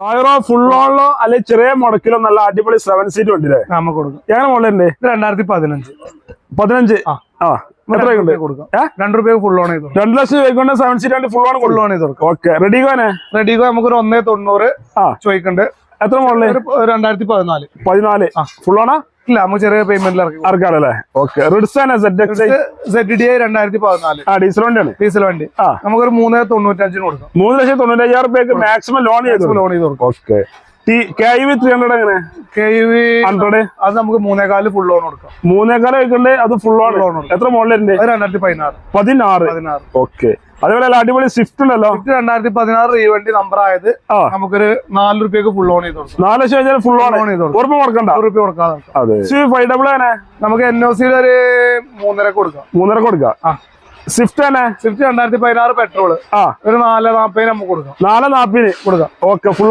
ആയിരം ഫുൾ ഓണിലോ അല്ലെങ്കിൽ ചെറിയ മുടക്കിലോ നല്ല അടിപൊളി 7 സീറ്റ് വണ്ടിയില്ലേ നമുക്ക് കൊടുക്കും. എങ്ങനെ മോഡലുണ്ട്? 2015. എത്ര കൊടുക്കാം. ₹2 ഫുൾ ഓൺ ചെയ്തു. 2 ലക്ഷം രൂപ 7 സീറ്റ് വണ്ടി ഫുൾ ഓൺ ചെയ്തു. ഓക്കെ. റെഡിഗോനെ നമുക്കൊരു 1.90 ചോദിക്കണ്ട്. എത്ര മോഡല്? 2014 ഫുൾ ഓണാ? ഇല്ല, നമുക്ക് ചെറിയ പേയ്മെന്റിൽ ഇറക്കാറല്ലേ? ഓക്കെ. റിഡ്സാനെ ZDI 2014 ഡീസൽ വണ്ടിയാണ്. ഡീസൽ വണ്ടി നമുക്കൊരു 3.95 കൊടുക്കാം. 3,95,000 രൂപയ്ക്ക് മാക്സിമം ലോൺ ചെയ്ത് കൊടുക്കും. ഓക്കെ. KUV 300 എങ്ങനെ? KUV 100 അത് നമുക്ക് 3.4 ഫുൾ ലോൺ കൊടുക്കാം. 3.4 വെക്കണ്ടേ? അത് ഫുൾ ലോൺ. എത്ര മോഡലുണ്ട്? 2016. ഓക്കെ. അതേപോലെ അടിപൊളി സ്വിഫ്റ്റ് ഉണ്ടല്ലോ. 2016 ഈ വണ്ടി നമ്പർ ആയത് നമുക്കൊരു ₹4 ഫുൾ ലോൺ ചെയ്ത് കൊടുക്കാം. 4 ലക്ഷം ഫുൾ ലോൺ ഉറപ്പ് കൊടുക്കണ്ട. കൊടുക്കാതെ നമുക്ക് NOC ഒരു 3.5 കൊടുക്കാം. 3.5 കൊടുക്കാം. സ്വിഫ്റ്റ് 2016 പെട്രോള് ഒരു 4.40 നമുക്ക് കൊടുക്കാം. 4.40 കൊടുക്കാം. ഓക്കെ. ഫുൾ